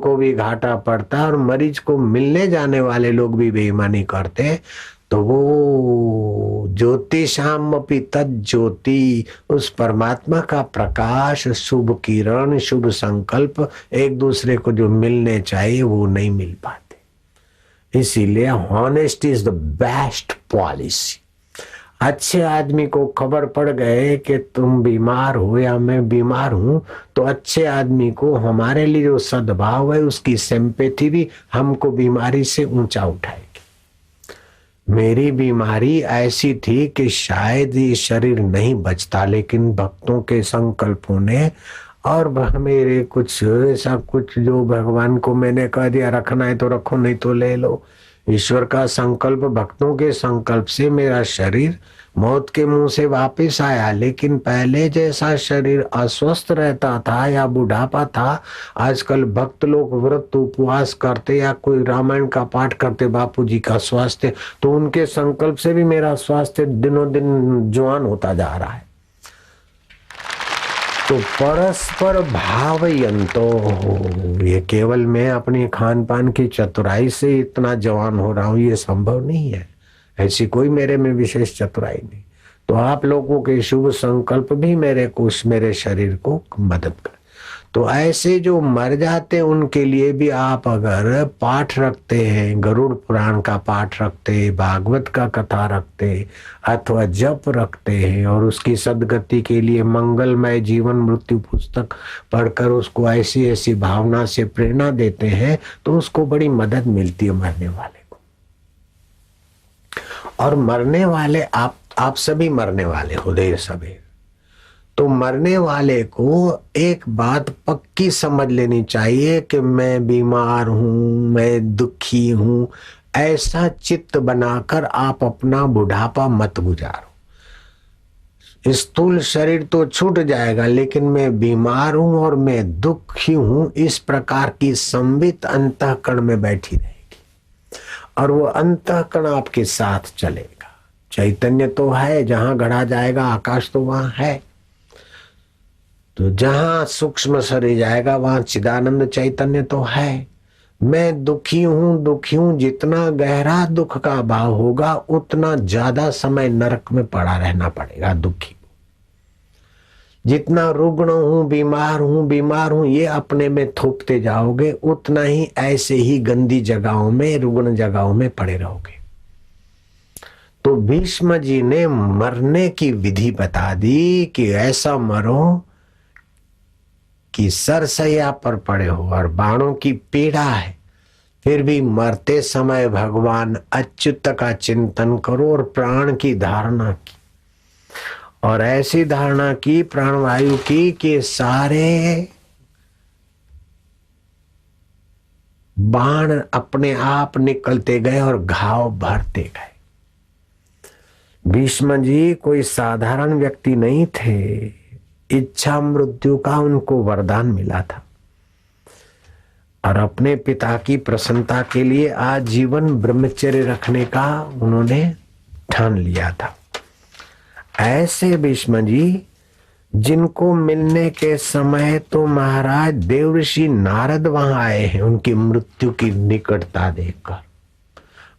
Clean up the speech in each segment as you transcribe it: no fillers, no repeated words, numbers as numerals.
को भी घाटा पड़ता है और मरीज को मिलने जाने वाले लोग भी बेईमानी करते, तो वो ज्योतिषाम अपि तत् ज्योति, उस परमात्मा का प्रकाश, शुभ किरण, शुभ संकल्प एक दूसरे को जो मिलने चाहिए वो नहीं मिल पाते। इसीलिए honesty is the best policy. अच्छे आदमी को खबर पड़ गए कि तुम बीमार हो या मैं बीमार हूं, तो अच्छे आदमी को हमारे लिए जो सद्भाव है उसकी सिंपैथी भी हमको बीमारी से ऊंचा उठाएगी। मेरी बीमारी ऐसी थी कि शायद ये शरीर नहीं बचता, लेकिन भक्तों के संकल्पों ने और मेरे कुछ ऐसा कुछ जो भगवान को मैंने कह दिया रखना है तो रखो नहीं तो ले लो, ईश्वर का संकल्प, भक्तों के संकल्प से मेरा शरीर मौत के मुंह से वापस आया। लेकिन पहले जैसा शरीर अस्वस्थ रहता था या बुढ़ापा था, आजकल भक्त लोग व्रत उपवास करते या कोई रामायण का पाठ करते बापूजी का स्वास्थ्य, तो उनके संकल्प से भी मेरा स्वास्थ्य दिनों दिन जवान होता जा रहा है। तो परस्पर भावयंतो, ये केवल मैं अपनी खान पान की चतुराई से इतना जवान हो रहा हूं ये संभव नहीं है, ऐसी कोई मेरे में विशेष चतुराई नहीं। तो आप लोगों के शुभ संकल्प भी मेरे शरीर को मदद कर। तो ऐसे जो मर जाते उनके लिए भी आप अगर पाठ रखते हैं, गरुड़ पुराण का पाठ रखते, भागवत का कथा रखते अथवा जप रखते हैं और उसकी सदगति के लिए मंगलमय जीवन मृत्यु पुस्तक पढ़कर उसको ऐसी ऐसी भावना से प्रेरणा देते हैं, तो उसको बड़ी मदद मिलती है मरने वाले को। और मरने वाले आप सभी मरने वाले हो देर सवेर, तो मरने वाले को एक बात पक्की समझ लेनी चाहिए कि मैं बीमार हूं, मैं दुखी हूं। ऐसा चित्त बनाकर आप अपना बुढ़ापा मत गुजारो। स्थूल शरीर तो छूट जाएगा, लेकिन मैं बीमार हूं और मैं दुखी हूं, इस प्रकार की संवित अंतःकरण में बैठी रहेगी और वो अंतःकरण आपके साथ चलेगा। चैतन्य तो है, जहां गढ़ा जाएगा आकाश तो वहां है। तो जहां सूक्ष्म शरीर जाएगा वहां चिदानंद चैतन्य तो है। मैं दुखी हूं, जितना गहरा दुख का भाव होगा उतना ज्यादा समय नरक में पड़ा रहना पड़ेगा दुखी। जितना रुग्ण हूं, बीमार हूं ये अपने में थोपते जाओगे, उतना ही ऐसे ही गंदी जगहों में, रुग्ण जगहों में पड़े रहोगे। तो भीष्म जी ने मरने की विधि बता दी कि ऐसा मरो कि सरसैया पर पड़े हो और बाणों की पीड़ा है, फिर भी मरते समय भगवान अच्युत का चिंतन करो और प्राण की धारणा की। और ऐसी धारणा की प्राणवायु की कि सारे बाण अपने आप निकलते गए और घाव भरते गए। भीष्म जी कोई साधारण व्यक्ति नहीं थे, इच्छा मृत्यु का उनको वरदान मिला था और अपने पिता की प्रसन्नता के लिए आजीवन ब्रह्मचर्य रखने का उन्होंने ठान लिया था। ऐसे भीष्म जी जिनको मिलने के समय तो महाराज देवर्षि नारद वहां आए हैं उनकी मृत्यु की निकटता देखकर,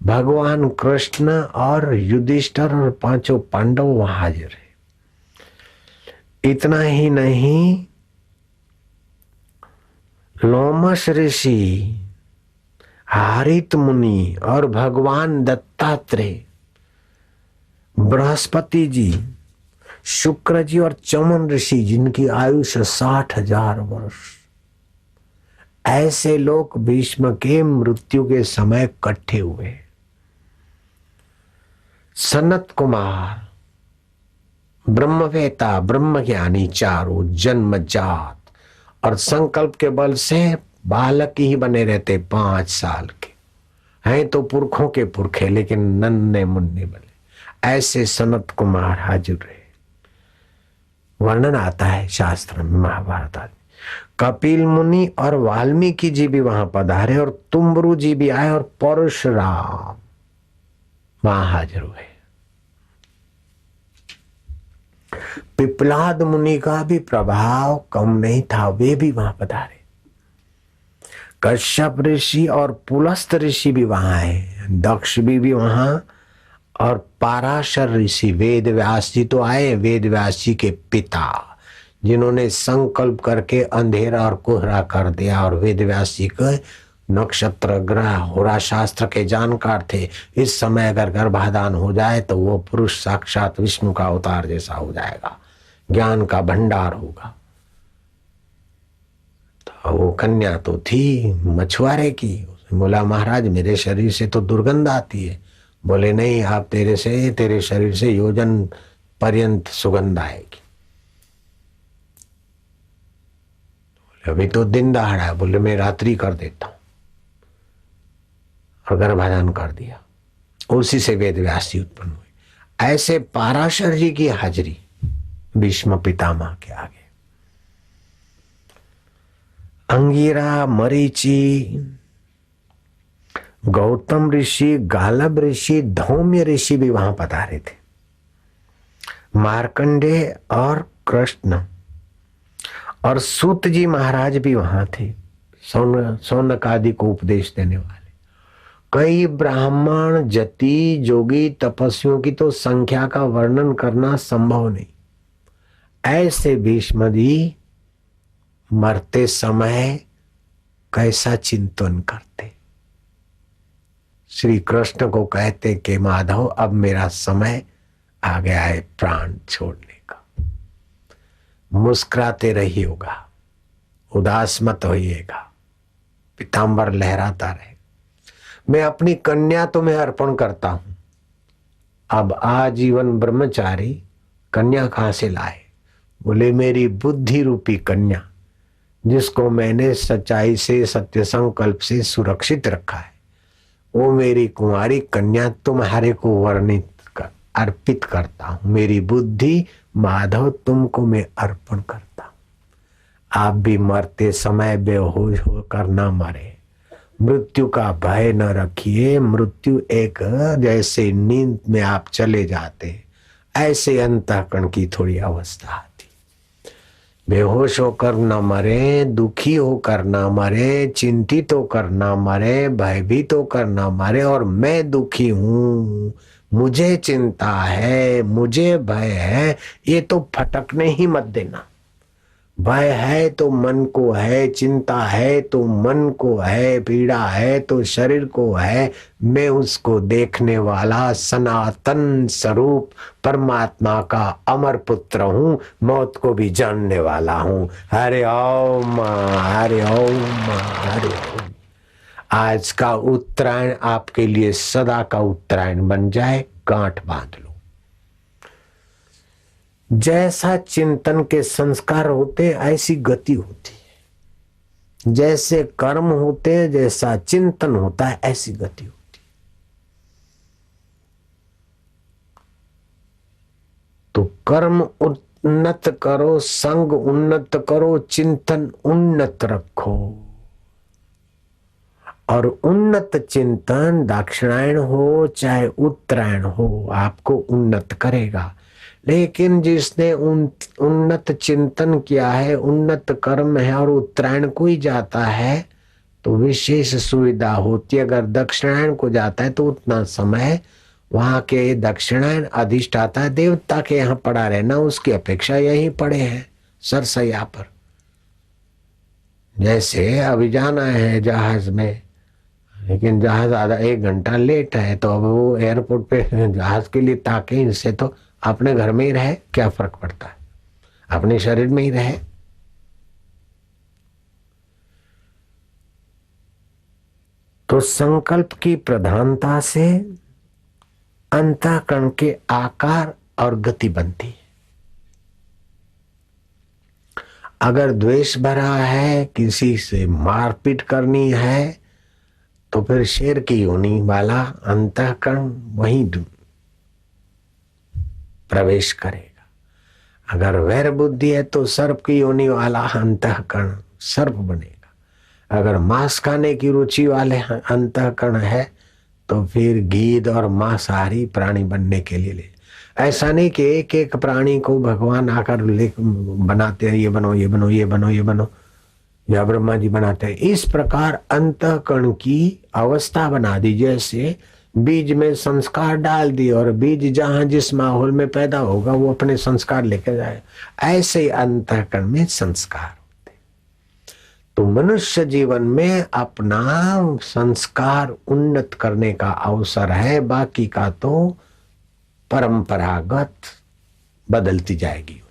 भगवान कृष्ण और युधिष्ठिर और पांचों पांडव वहां हाजिर है। इतना ही नहीं, लोमश ऋषि, हारित मुनि और भगवान दत्तात्रेय, बृहस्पति जी, शुक्र जी और चमन ऋषि जिनकी आयुष 60,000 वर्ष, ऐसे लोग भीष्म के मृत्यु के समय इकट्ठे हुए। सनत कुमार, ब्रह्मवेता, ब्रह्मज्ञानी चारों, जन्मजात और संकल्प के बल से बालक ही बने रहते 5 साल के, हैं तो पुरखों के पुरखे लेकिन नन्हे मुन्ने बने। ऐसे सनत कुमार हाजिर रहे। वर्णन आता है शास्त्र में, महाभारत आदि। कपिल मुनि और वाल्मीकि जी भी वहां पधारे और तुम्बरु जी भी आए और परशुराम वहां हाजिर हुए। पिपलाद मुनि का भी प्रभाव कम नहीं था, वे भी वहां पधारे। कश्यप ऋषि और पुलस्त ऋषि भी वहां है, दक्ष भी वहां, और पाराशर ऋषि वेद व्यास जी तो आए, वेद व्यास जी के पिता, जिन्होंने संकल्प करके अंधेरा और कोहरा कर दिया। और वेद व्यास जी के नक्षत्र ग्रह होरा शास्त्र के जानकार थे। इस समय अगर गर्भाधान हो जाए तो वो पुरुष साक्षात विष्णु का अवतार जैसा हो जाएगा, ज्ञान का भंडार होगा। तो वो कन्या तो थी मछुआरे की। बोला महाराज मेरे शरीर से तो दुर्गंध आती है। बोले नहीं, आप तेरे शरीर से योजन पर्यंत सुगंध आएगी। बोले अभी तो दिन दहाड़ा है। बोले मैं रात्रि कर देता हूं, और गर्भाधान कर दिया। उसी से वेद व्यास जी उत्पन्न हुए। ऐसे पाराशर जी की हाजिरी भीष्म पितामह के आगे। अंगिरा, मरीचि, गौतम ऋषि, गालब ऋषि, धौम्य ऋषि भी वहां पधारे थे। मार्कंडेय और कृष्ण और सूत जी महाराज भी वहां थे, सौनक आदि को उपदेश देने वाले। कई ब्राह्मण, जति, जोगी, तपस्वियों की तो संख्या का वर्णन करना संभव नहीं। ऐसे भीष्म जी मरते समय कैसा चिंतन करते। श्री कृष्ण को कहते कि माधव अब मेरा समय आ गया है प्राण छोड़ने का, मुस्कुराते रहिएगा, उदास मत होइएगा, पीतांबर लहराता रहे। मैं अपनी कन्या तुम्हें अर्पण करता हूं। अब आजीवन ब्रह्मचारी कन्या कहां से लाए? बोले मेरी बुद्धि रूपी कन्या, जिसको मैंने सच्चाई से, सत्य संकल्प से सुरक्षित रखा है, वो मेरी कुंवारी कन्या तुम्हारे को वर्णित कर अर्पित करता हूं। मेरी बुद्धि माधव तुमको मैं अर्पण करता हूं। आप भी मरते समय बेहोश होकर न मरे, मृत्यु का भय न रखिए। मृत्यु एक जैसे नींद में आप चले जाते, ऐसे अंतःकरण की थोड़ी अवस्था आती। बेहोश होकर न मरे, दुखी होकर न मरे, चिंतित होकर न मरे, भयभीत होकर न मरे। और मैं दुखी हूं, मुझे चिंता है, मुझे भय है, ये तो फटकने ही मत देना। भय है तो मन को है, चिंता है तो मन को है, पीड़ा है तो शरीर को है। मैं उसको देखने वाला सनातन स्वरूप परमात्मा का अमर पुत्र हूं, मौत को भी जानने वाला हूं। हरे ओम, हरे ओम, हरे ओम। आज का उत्तरायण आपके लिए सदा का उत्तरायण बन जाए। गांठ बांध लो। जैसा चिंतन के संस्कार होते ऐसी गति होती है, जैसे कर्म होते जैसा चिंतन होता है ऐसी गति होती है। तो कर्म उन्नत करो, संग उन्नत करो, चिंतन उन्नत रखो। और उन्नत चिंतन दक्षिणायन हो चाहे उत्तरायण हो आपको उन्नत करेगा। लेकिन जिसने उन्नत चिंतन किया है, उन्नत कर्म है और उत्तरायण को ही जाता है तो विशेष सुविधा होती है। अगर दक्षिणायन को जाता है तो उतना समय वहां के दक्षिणायन अधिष्ठाता देवता के यहाँ पड़ा रहना उसकी अपेक्षा यही पड़े हैं सरसैया पर। जैसे अभी जाना है जहाज में, लेकिन जहाज आधा 1 घंटा लेट है, तो अब वो एयरपोर्ट पे जहाज के लिए ताके, इससे तो अपने घर में ही रहे, क्या फर्क पड़ता है, अपने शरीर में ही रहे। तो संकल्प की प्रधानता से अंतःकरण के आकार और गति बनती है। अगर द्वेष भरा है, किसी से मारपीट करनी है, तो फिर शेर की योनि वाला अंतःकरण वहीं प्रवेश करेगा। अगर वैर बुद्धि है तो सर्प की योनि वाला अंतःकरण सर्प बनेगा। अगर मांस खाने की रुचि वाले अंतःकरण है तो फिर गीध और मांसाहारी प्राणी बनने के लिए ले। ऐसा नहीं कि एक एक प्राणी को भगवान आकर बनाते हैं, ये बनो, ये बनो, ये बनो, ये बनो। या ब्रह्मा जी बनाते हैं। इस प्रकार अंतःकरण की अवस्था बना दी, जैसे बीज में संस्कार डाल दिए और बीज जहां जिस माहौल में पैदा होगा वो अपने संस्कार लेकर जाए, ऐसे ही अंतःकरण में संस्कार होते। तो मनुष्य जीवन में अपना संस्कार उन्नत करने का अवसर है, बाकी का तो परंपरागत बदलती जाएगी।